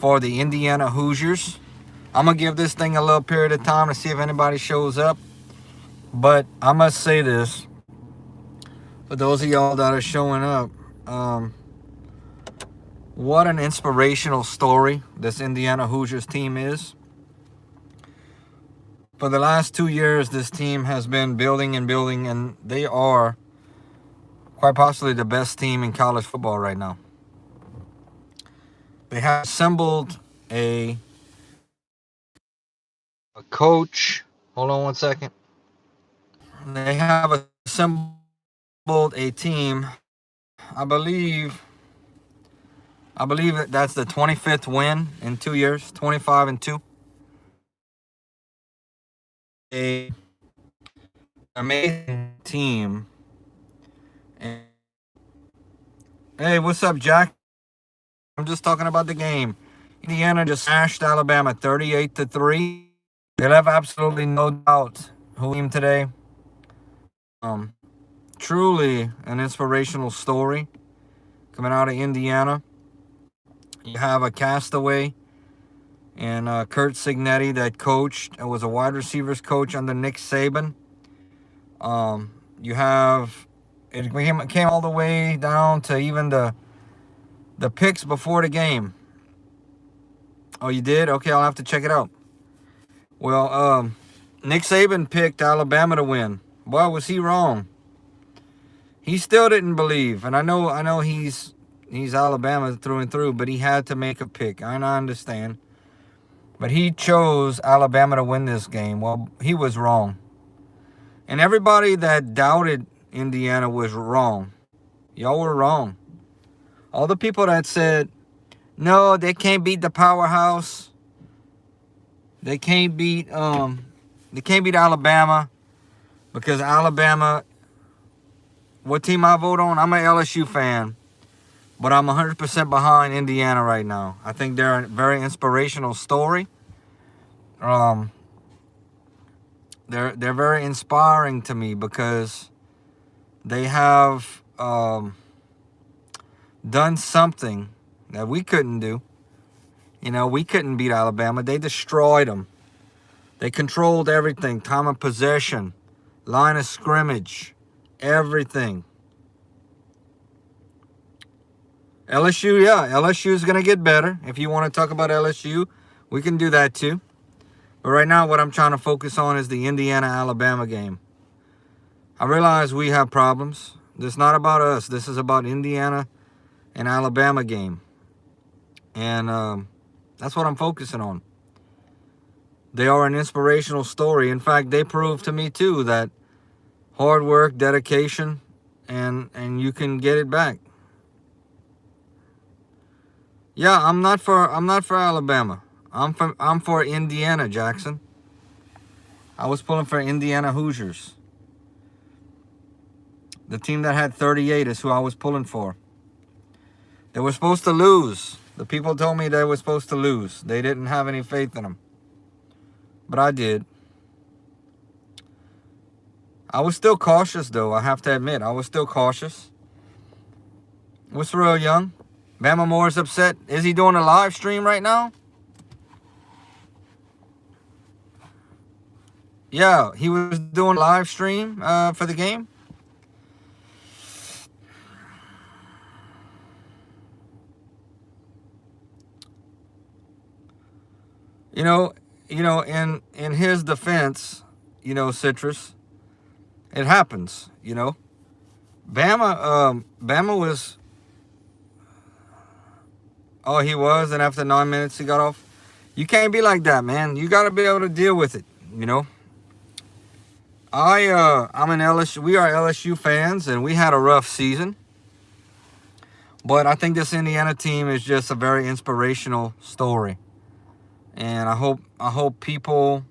for the Indiana Hoosiers. I'm going to give this thing a little period of time to see if anybody shows up. But I must say this, for those of y'all that are showing up, what an inspirational story this Indiana Hoosiers team is. For the last 2 years, this team has been building and building, and they are quite possibly the best team in college football right now. They have assembled a coach. Hold on one second. They have assembled a team. I believe that that's the 25th win in 2 years, 25-2. A amazing team. And, hey, what's up, Jack? I'm just talking about the game. Indiana just smashed Alabama 38-3. They left absolutely no doubt who team today. Truly an inspirational story coming out of Indiana. You have a castaway and Kurt Signetti that coached and was a wide receivers coach under Nick Saban. You have it came all the way down to even the picks before the game. Oh, you did? Okay, I'll have to check it out. Well, Nick Saban picked Alabama to win. Boy, was he wrong. He still didn't believe, and I know he's Alabama through and through, but he had to make a pick. I understand. But he chose Alabama to win this game. Well, he was wrong. And everybody that doubted Indiana was wrong. Y'all were wrong. All the people that said, no, they can't beat the powerhouse. They can't beat Alabama because Alabama. What team I vote on? I'm an LSU fan, but I'm 100% behind Indiana right now. I think they're a very inspirational story. They're very inspiring to me because they have done something that we couldn't do. You know, we couldn't beat Alabama. They destroyed them. They controlled everything. Time of possession, line of scrimmage, everything. LSU, yeah, LSU is going to get better. If you want to talk about LSU, we can do that too. But right now, what I'm trying to focus on is the Indiana-Alabama game. I realize we have problems. This is not about us. This is about Indiana and Alabama game. And that's what I'm focusing on. They are an inspirational story. In fact, they proved to me too that hard work, dedication, and you can get it back. Yeah, I'm not for Alabama. I'm for Indiana, Jackson. I was pulling for Indiana Hoosiers. The team that had 38 is who I was pulling for. They were supposed to lose. The people told me they were supposed to lose. They didn't have any faith in them. But I did. I was still cautious, though. I have to admit, I was still cautious. What's real, Young? Bama Moore's upset. Is he doing a live stream right now? Yeah, he was doing a live stream for the game. You know, in his defense, Citrus, it happens, Bama was. Oh, he was, and after 9 minutes he got off. You can't be like that, man. You got to be able to deal with it, I'm an LSU. We are LSU fans, and we had a rough season. But I think this Indiana team is just a very inspirational story, and I hope people,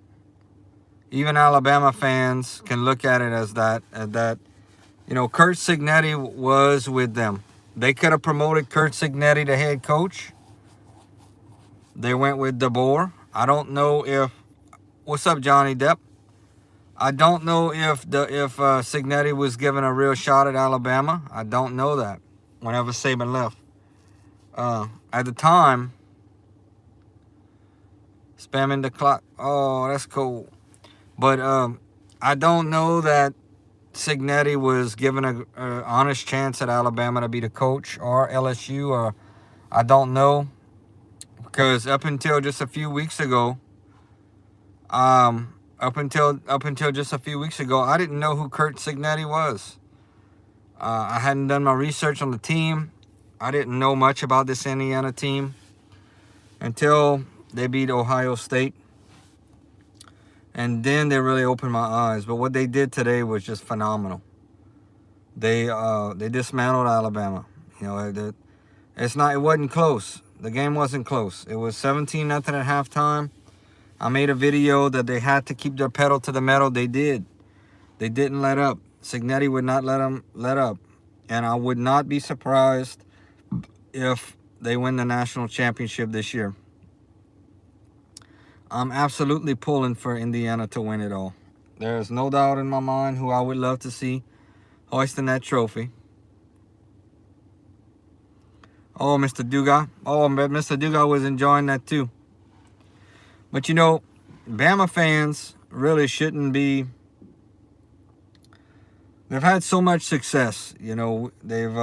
even Alabama fans, can look at it as that. Kurt Signetti was with them. They could have promoted Kurt Signetti to head coach. They went with DeBoer. I don't know if. What's up, Johnny Depp? I don't know if Signetti was given a real shot at Alabama. I don't know that. Whenever Saban left, at the time, Spamming the clock. Oh, that's cool. But I don't know that Cignetti was given a honest chance at Alabama to be the coach, or LSU, or I don't know, because up until just a few weeks ago, I didn't know who Kurt Cignetti was. I hadn't done my research on the team. I didn't know much about this Indiana team until they beat Ohio State. And then they really opened my eyes. But what they did today was just phenomenal. They dismantled Alabama. You know, it wasn't close. The game wasn't close. It was 17-0 at halftime. I made a video that they had to keep their pedal to the metal. They did. They didn't let up. Cignetti would not let them let up. And I would not be surprised if they win the national championship this year. I'm absolutely pulling for Indiana to win it all. There's no doubt in my mind who I would love to see hoisting that trophy. Oh, Mr. Dugas. Oh, Mr. Dugas was enjoying that too. But you know, Bama fans really shouldn't be. They've had so much success. You know, they've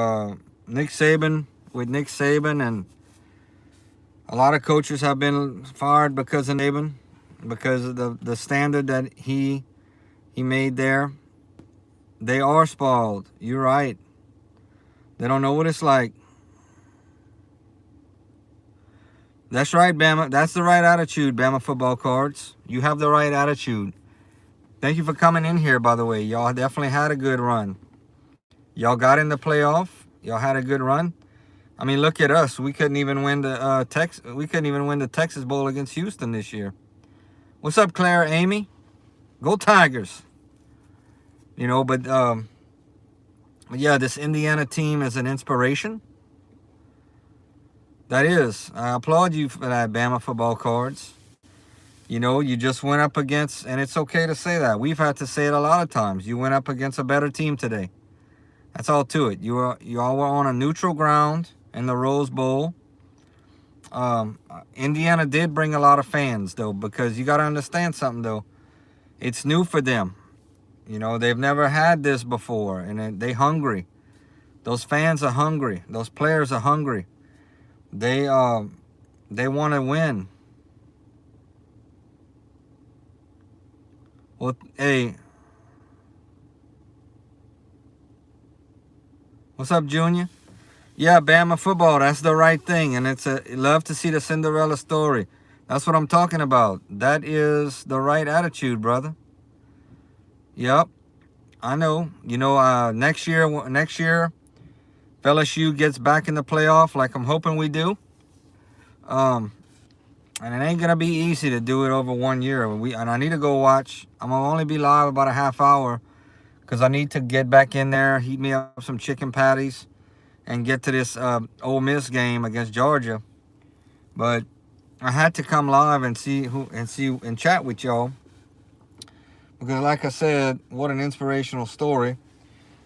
Nick Saban, and a lot of coaches have been fired because of Saban, because of the standard that he made there. They are spoiled. You're right. They don't know what it's like. That's right, Bama. That's the right attitude, Bama football cards. You have the right attitude. Thank you for coming in here, by the way. Y'all definitely had a good run. Y'all got in the playoff. Y'all had a good run. I mean, look at us. We couldn't even win the Texas Bowl against Houston this year. What's up, Claire, Amy? Go Tigers. You know, but yeah, this Indiana team is an inspiration. That is. I applaud you for that, Bama football cards. You know, you just went up against, and it's okay to say that. We've had to say it a lot of times. You went up against a better team today. That's all to it. You all were on a neutral ground in the Rose Bowl. Indiana did bring a lot of fans, though, because you got to understand something, though. It's new for them. You know, they've never had this before, and they're hungry. Those fans are hungry. Those players are hungry. They want to win. Well, hey. What's up, Junior? Yeah, Bama football, that's the right thing. And love to see the Cinderella story. That's what I'm talking about. That is the right attitude, brother. Yep. I know. You know, next year, if LSU gets back in the playoff, like I'm hoping we do. And it ain't going to be easy to do it over 1 year. And I need to go watch. I'm going to only be live about a half hour because I need to get back in there, heat me up some chicken patties, and get to this Ole Miss game against Georgia. But I had to come live and and chat with y'all. Because like I said, what an inspirational story.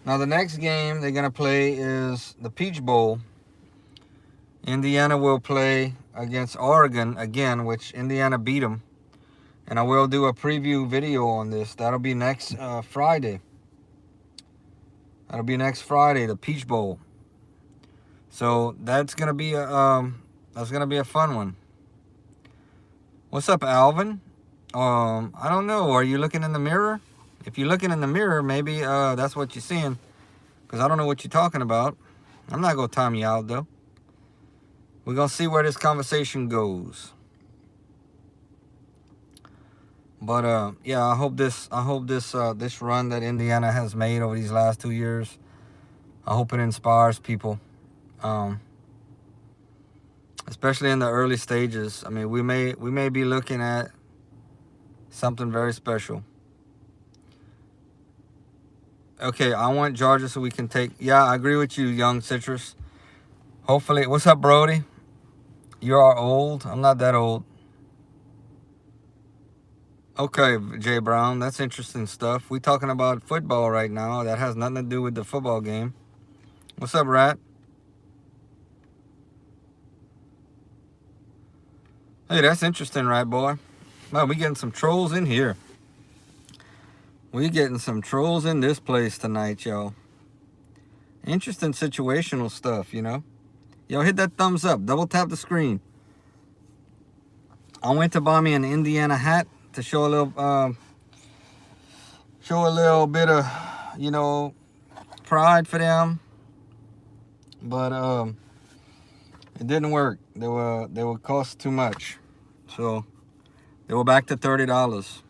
Now the next game they're going to play is the Peach Bowl. Indiana will play against Oregon again, which Indiana beat them. And I will do a preview video on this. That'll be next Friday. That'll be next Friday, the Peach Bowl. So that's gonna be a fun one. What's up, Alvin? I don't know. Are you looking in the mirror? If you're looking in the mirror, maybe that's what you're seeing. Because I don't know what you're talking about. I'm not gonna time you out though. We're gonna see where this conversation goes. But yeah, I hope this run that Indiana has made over these last 2 years, I hope it inspires people. Especially in the early stages. I mean, we may be looking at something very special. Okay, I want Georgia so we can take. Yeah, I agree with you, Young Citrus. Hopefully, what's up, Brody? You are old. I'm not that old. Okay, Jay Brown, that's interesting stuff. We talking about football right now. That has nothing to do with the football game. What's up, Rat? Hey, that's interesting, right, boy? Well, we getting some trolls in here. We getting some trolls in this place tonight, y'all. Interesting situational stuff, you know. Yo, hit that thumbs up. Double tap the screen. I went to buy me an Indiana hat to show a little bit of, you know, pride for them. But it didn't work. They would cost too much. So they were back to $30.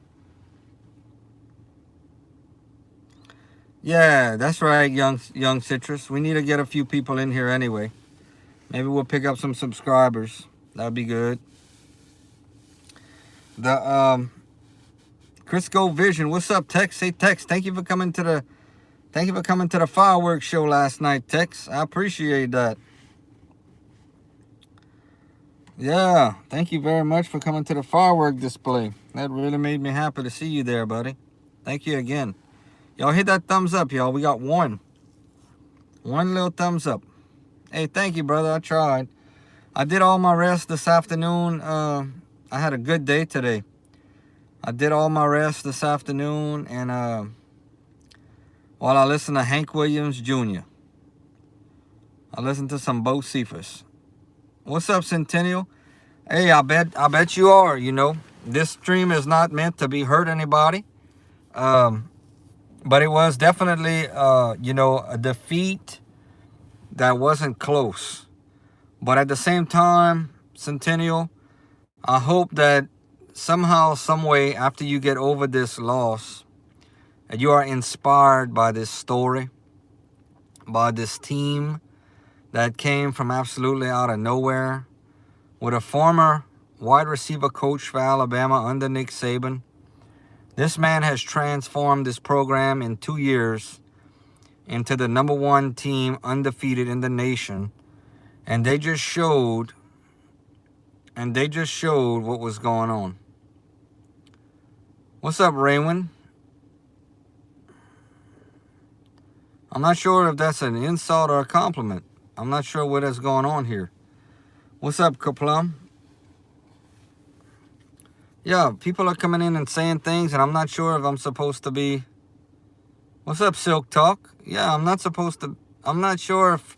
Yeah, that's right, young Citrus. We need to get a few people in here anyway. Maybe we'll pick up some subscribers. That'd be good. The Crisco Vision. What's up, Tex? Hey, Tex. Thank you for coming to the fireworks show last night, Tex. I appreciate that. Yeah, thank you very much for coming to the firework display. That really made me happy to see you there, buddy. Thank you again. Y'all hit that thumbs up, y'all. We got one little thumbs up. Hey, thank you, brother. I tried. I did all my rest this afternoon. I had a good day today. I did all my rest this afternoon, and while I listened to Hank Williams Jr., I listened to some Bo Cephas. What's up, Centennial? Hey, I bet you are. You know, this stream is not meant to be hurt anybody. But it was definitely, you know, a defeat that wasn't close. But at the same time, Centennial, I hope that somehow, some way, after you get over this loss, that you are inspired by this story, by this team that came from absolutely out of nowhere, with a former wide receiver coach for Alabama under Nick Saban. This man has transformed this program in 2 years into the #1 team undefeated in the nation. And they just showed what was going on. What's up, Raywin? I'm not sure if that's an insult or a compliment. I'm not sure what is going on here. What's up, Kaplum? Yeah, people are coming in and saying things, and I'm not sure if I'm supposed to be... What's up, Silk Talk? Yeah, I'm not sure if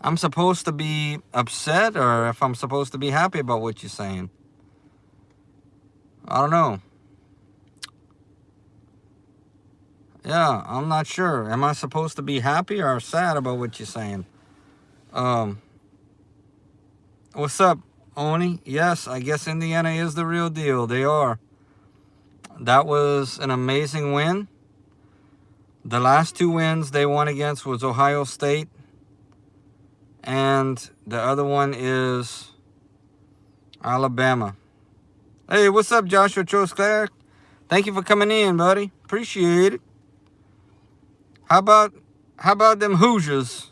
I'm supposed to be upset or if I'm supposed to be happy about what you're saying. I don't know. Yeah, I'm not sure. Am I supposed to be happy or sad about what you're saying? What's up, Oni? Yes, I guess Indiana is the real deal. They are. That was an amazing win. The last 2 wins they won against was Ohio State. And the other one is Alabama. Hey, what's up, Joshua Trosclair? Thank you for coming in, buddy. Appreciate it. How about them Hoosiers?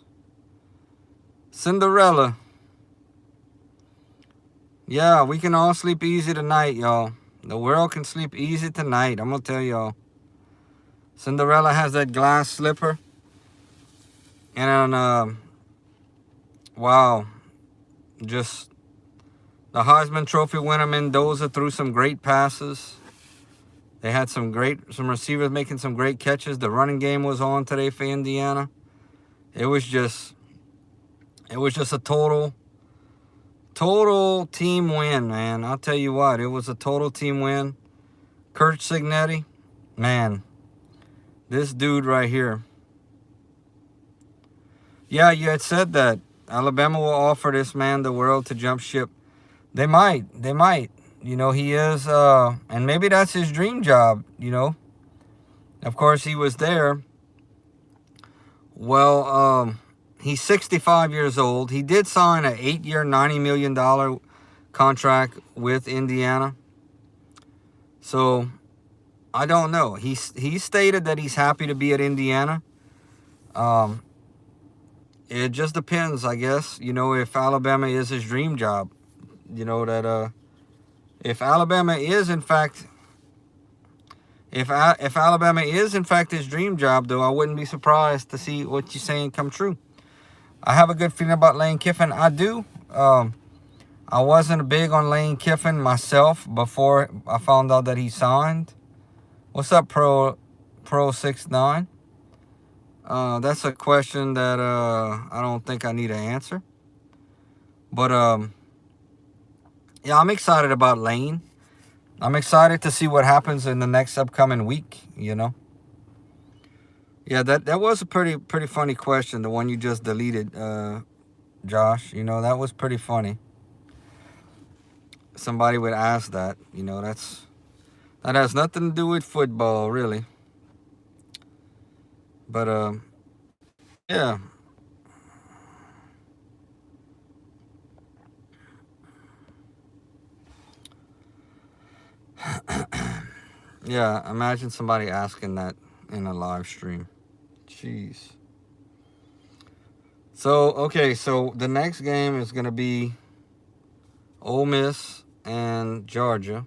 Cinderella. Yeah, we can all sleep easy tonight, y'all. The world can sleep easy tonight. I'm going to tell y'all. Cinderella has that glass slipper. And, wow. Just the Heisman Trophy winner Mendoza threw some great passes. They had some receivers making some great catches. The running game was on today for Indiana. It was just a total team win, man. I'll tell you what, it was a total team win. Kurt Signetti, man, this dude right here. Yeah, you had said that Alabama will offer this man the world to jump ship. They might. You know, he is, and maybe that's his dream job, you know. Of course, he was there. Well, he's 65 years old. He did sign an 8-year, $90 million contract with Indiana. So, I don't know. He stated that he's happy to be at Indiana. It just depends, I guess, you know, if Alabama is his dream job. You know, that if Alabama is in fact if Alabama is in fact his dream job, though, I wouldn't be surprised to see what you're saying come true. I have a good feeling about Lane Kiffin. I do. I I wasn't big on Lane Kiffin myself before I found out that he signed. What's up, Pro69? That's a question that I don't think I need an answer. But yeah, I'm excited about Lane. I'm excited to see what happens in the next upcoming week, you know. Yeah, that was a pretty funny question, the one you just deleted, Josh. You know, that was pretty funny. Somebody would ask that, you know, that has nothing to do with football, really. But yeah. Yeah, imagine somebody asking that in a live stream. Jeez. So, okay, so the next game is going to be Ole Miss and Georgia.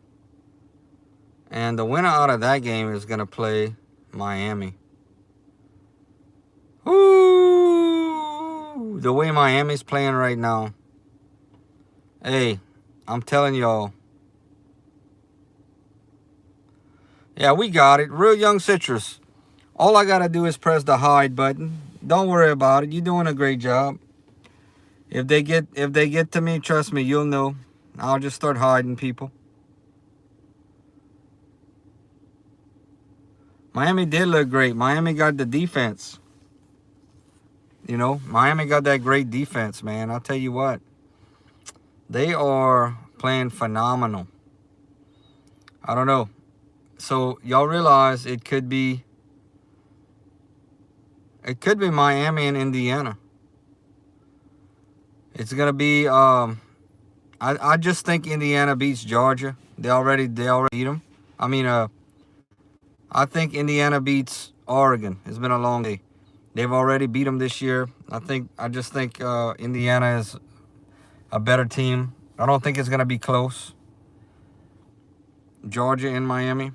And the winner out of that game is going to play Miami. Woo! The way Miami's playing right now. Hey, I'm telling y'all. Yeah, we got it. Real Young Citrus. All I got to do is press the hide button. Don't worry about it. You're doing a great job. If they get to me, trust me, you'll know. I'll just start hiding people. Miami did look great. Miami got the defense. You know, Miami got that great defense, man. I'll tell you what. They are playing phenomenal. I don't know. So y'all realize it could be Miami and Indiana. It's gonna be I just think Indiana beats Georgia. They already beat them. I mean I think Indiana beats Oregon. It's been a long day. They've already beat them this year. I just think Indiana is a better team. I don't think it's gonna be close. Georgia and Miami.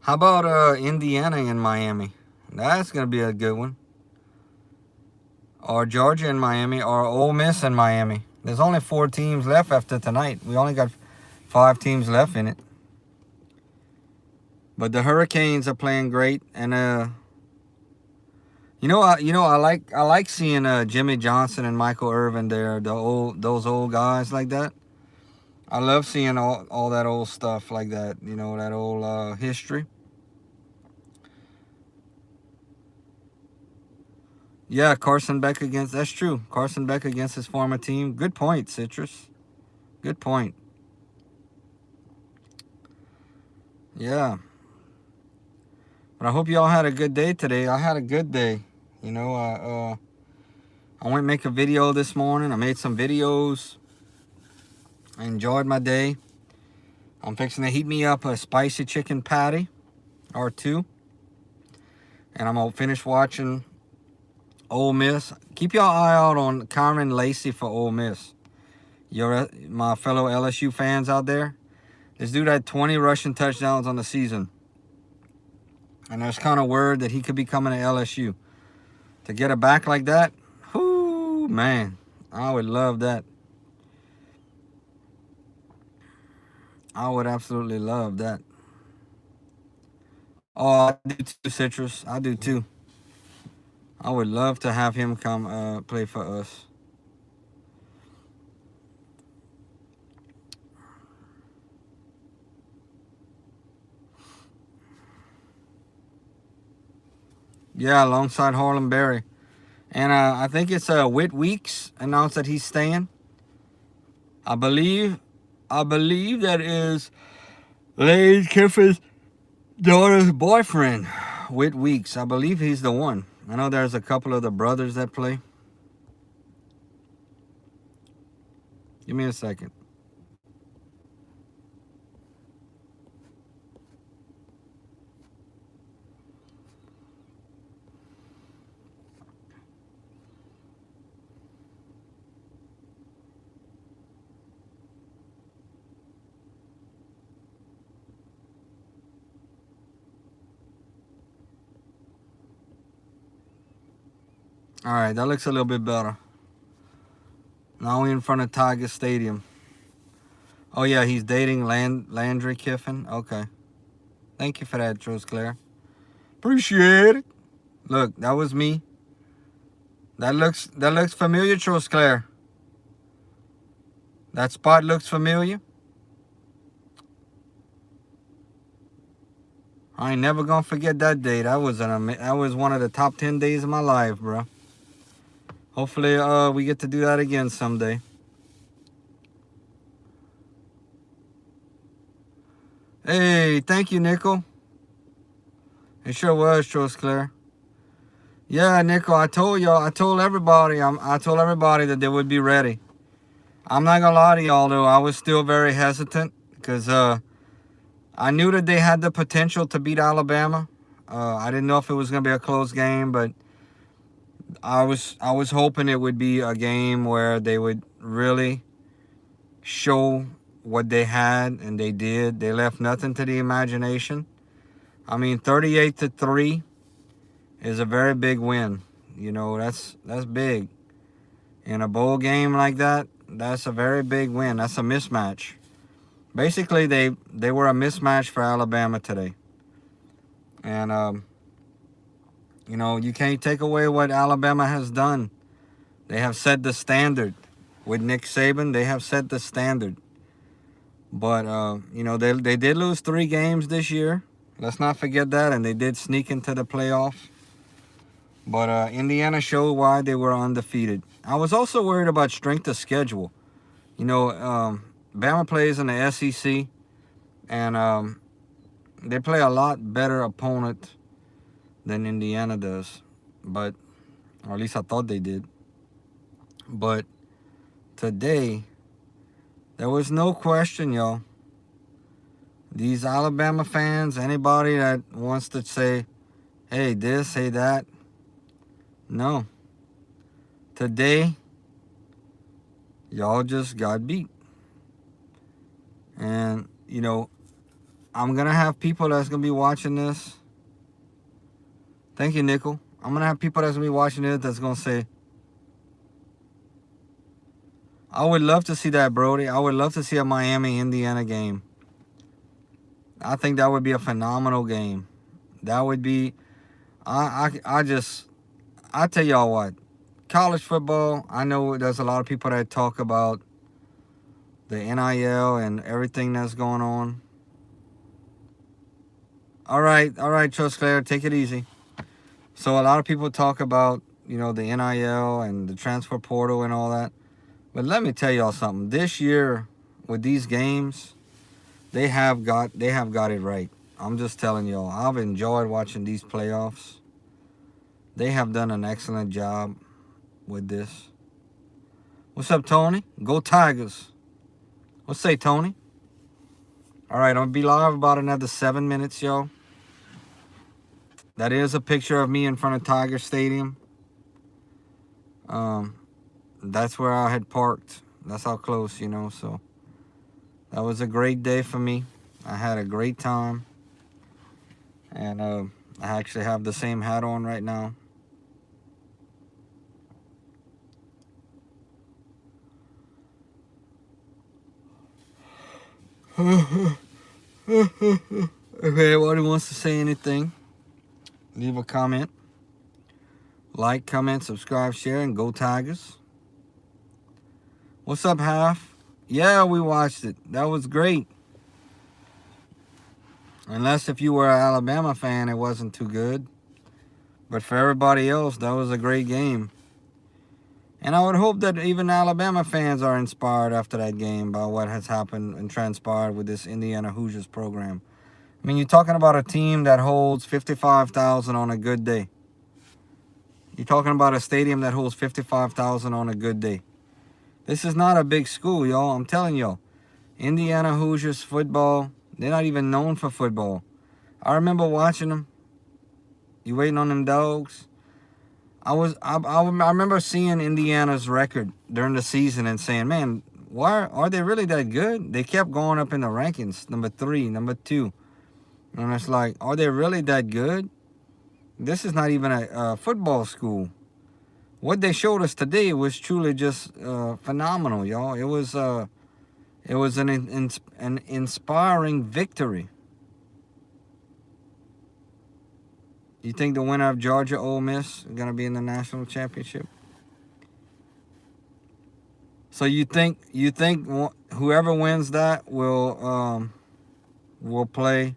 How about Indiana and Miami? That's gonna be a good one. Or Georgia and Miami, or Ole Miss and Miami. There's only 4 teams left after tonight. We only got 5 teams left in it. But the Hurricanes are playing great, and I like seeing Jimmy Johnson and Michael Irvin there, those old guys like that. I love seeing all that old stuff like that, you know, that old history. Yeah, Carson Beck that's true. Carson Beck against his former team. Good point, Citrus. Good point. Yeah. But I hope y'all had a good day today. I had a good day. You know, I went and make a video this morning. I made some videos. I enjoyed my day. I'm fixing to heat me up a spicy chicken patty or 2. And I'm going to finish watching Ole Miss. Keep your eye out on Cameron Lacey for Ole Miss. My fellow LSU fans out there. This dude had 20 rushing touchdowns on the season. And there's kind of word that he could be coming to LSU. To get a back like that, whoo, man, I would love that. I would absolutely love that. Oh, I do too, Citrus. I do too. I would love to have him come play for us. Yeah, alongside Harlem Berry. And I think it's Whit Weeks announced that he's staying. I believe that is Lane Kiffin's daughter's boyfriend, Whit Weeks. I believe he's the one. I know there's a couple of the brothers that play. Give me a second. All right, that looks a little bit better. Now we're in front of Tiger Stadium. Oh, yeah, he's dating Landry Kiffin. Okay. Thank you for that, Jules Claire. Appreciate it. Look, that was me. That looks familiar, Jules Claire. That spot looks familiar. I ain't never gonna forget that day. That was one of the top 10 days of my life, bro. Hopefully, we get to do that again someday. Hey, thank you, Nickel. It sure was, Jules Claire. Yeah, Nickel, I told everybody that they would be ready. I'm not gonna lie to y'all though, I was still very hesitant because I knew that they had the potential to beat Alabama. I didn't know if it was gonna be a close game, but I was hoping it would be a game where they would really show what they had, and they did. They left nothing to the imagination. I mean, 38-3 is a very big win. You know, that's big. In a bowl game like that, that's a very big win. That's a mismatch. Basically, they were a mismatch for Alabama today. And, you know, you can't take away what Alabama has done. They have set the standard. With Nick Saban, they have set the standard. But, you know, they did lose 3 games this year. Let's not forget that. And they did sneak into the playoffs. But Indiana showed why they were undefeated. I was also worried about strength of schedule. You know, Bama plays in the SEC, and they play a lot better opponent than Indiana does. But, or at least I thought they did. But today, there was no question, y'all. These Alabama fans, anybody that wants to say, hey, this, hey, that, no. Today, y'all just got beat. And, you know, I'm going to have people that's going to be watching this. Thank you, Nickel. I'm going to have people that's going to be watching this that's going to say, I would love to see that, Brody. I would love to see a Miami-Indiana game. I think that would be a phenomenal game. That would be, I tell y'all what, college football, I know there's a lot of people that talk about the NIL and everything that's going on. All right, Trust Claire, take it easy. So a lot of people talk about, you know, the NIL and the transfer portal and all that. But let me tell y'all something. This year, with these games, they have got it right. I'm just telling y'all. I've enjoyed watching these playoffs. They have done an excellent job with this. What's up, Tony? Go Tigers. What's say, Tony? All right, I'm going to be live about another 7 minutes, y'all. That is a picture of me in front of Tiger Stadium. That's where I had parked. That's how close, you know, so that was a great day for me. I had a great time. And I actually have the same hat on right now. If anybody wants to say anything, leave a comment. Like, comment, subscribe, share, and go Tigers. What's up, Half? Yeah, we watched it. That was great. Unless if you were an Alabama fan, it wasn't too good. But for everybody else, that was a great game. And I would hope that even Alabama fans are inspired after that game by what has happened and transpired with this Indiana Hoosiers program. I mean, you're talking about a team that holds 55,000 on a good day. You're talking about a stadium that holds 55,000 on a good day. This is not a big school, y'all. I'm telling y'all. Indiana Hoosiers football, they're not even known for football. I remember watching them. You waiting on them dogs? I remember seeing Indiana's record during the season and saying, man, why are they really that good? They kept going up in the rankings, number 3, number 2. And it's like, are they really that good? This is not even a football school. what they showed us today was truly just phenomenal, y'all. It was an inspiring victory. You think the winner of Georgia Ole Miss is gonna be in the national championship? So you think whoever wins that will play?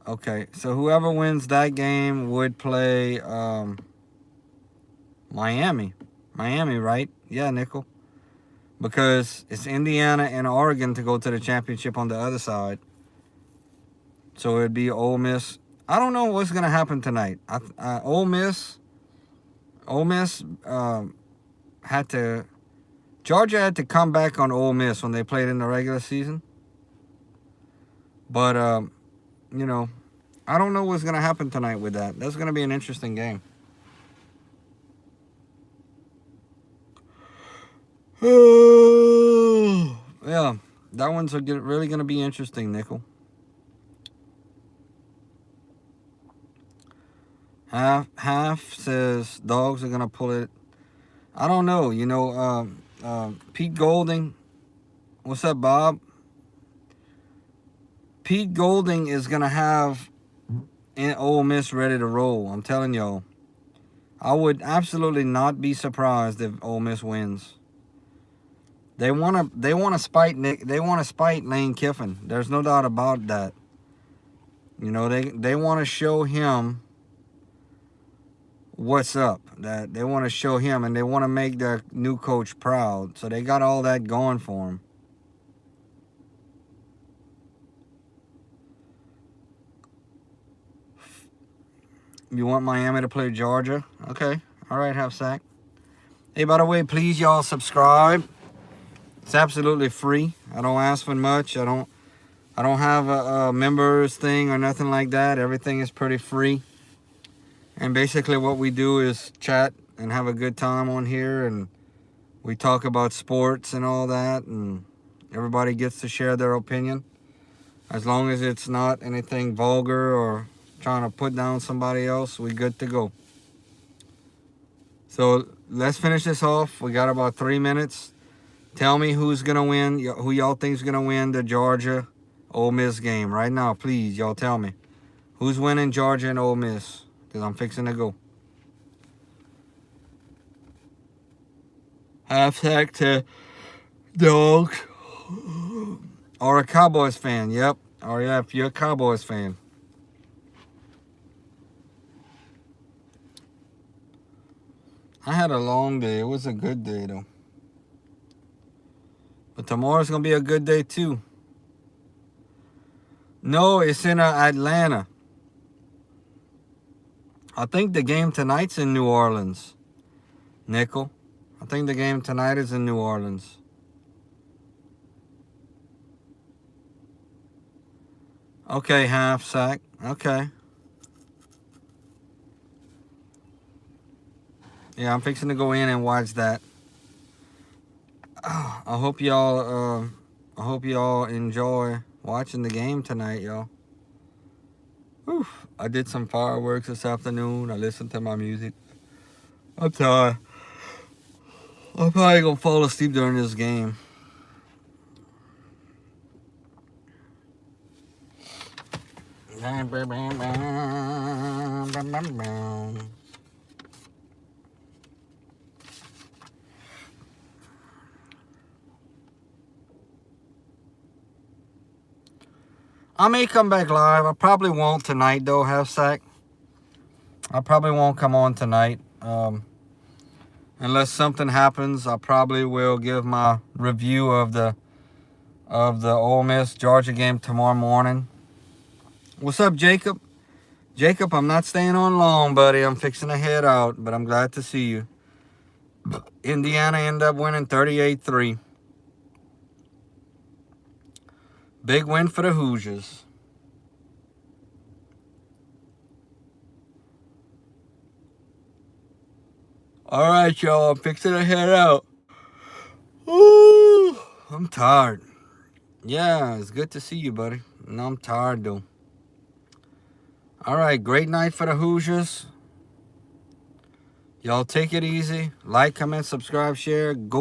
Okay, so whoever wins that game would play Miami, right? Yeah, Nickel. Because it's Indiana and Oregon to go to the championship on the other side. So it'd be Ole Miss. I don't know what's gonna happen tonight. Ole Miss had to. Georgia had to come back on Ole Miss when they played in the regular season. But you know, I don't know what's gonna happen tonight with that. That's gonna be an interesting game. Yeah, that one's really gonna be interesting, Nickel. Half says dogs are gonna pull it. I don't know. You know, Pete Golding. What's up, Bob? Pete Golding is gonna have Ole Miss ready to roll. I'm telling y'all. I would absolutely not be surprised if Ole Miss wins. They wanna spite Nick. They wanna spite Lane Kiffin. There's no doubt about that. You know, they want to show him what's up. That they want to show him, and they want to make their new coach proud. So they got all that going for him. You want Miami to play Georgia? Okay. All right, half sack. Hey, by the way, please y'all subscribe. It's absolutely free. I don't ask for much. I don't have a members thing or nothing like that. Everything is pretty free. And basically what we do is chat and have a good time on here, and we talk about sports and all that, and everybody gets to share their opinion. As long as it's not anything vulgar or trying to put down somebody else, we good to go. So let's finish this off. We got about 3 minutes. Tell me who's going to win, who y'all think is going to win the Georgia Ole Miss game right now. Please, y'all tell me. Who's winning Georgia and Ole Miss? Because I'm fixing to go. Half-sack to dogs. Or a Cowboys fan. Yep. Or yeah, if you're a Cowboys fan. I had a long day. It was a good day, though. But tomorrow's going to be a good day, too. No, it's in Atlanta. I think the game tonight's in New Orleans. Nickel. I think the game tonight is in New Orleans. Okay, half sack. Okay. Yeah, I'm fixing to go in and watch that. I hope y'all enjoy watching the game tonight, y'all. Whew. I did some fireworks this afternoon. I listened to my music. I'm tired. I'm probably gonna fall asleep during this game. I may come back live. I probably won't tonight, though, half sack. I probably won't come on tonight. Unless something happens, I probably will give my review of the Ole Miss Georgia game tomorrow morning. What's up, Jacob? Jacob, I'm not staying on long, buddy. I'm fixing to head out, but I'm glad to see you. Indiana ended up winning 38-3. Big win for the Hoosiers. All right, y'all. I'm fixing to head out. Ooh, I'm tired. Yeah, it's good to see you, buddy. No, I'm tired, though. All right, great night for the Hoosiers. Y'all take it easy. Like, comment, subscribe, share. Go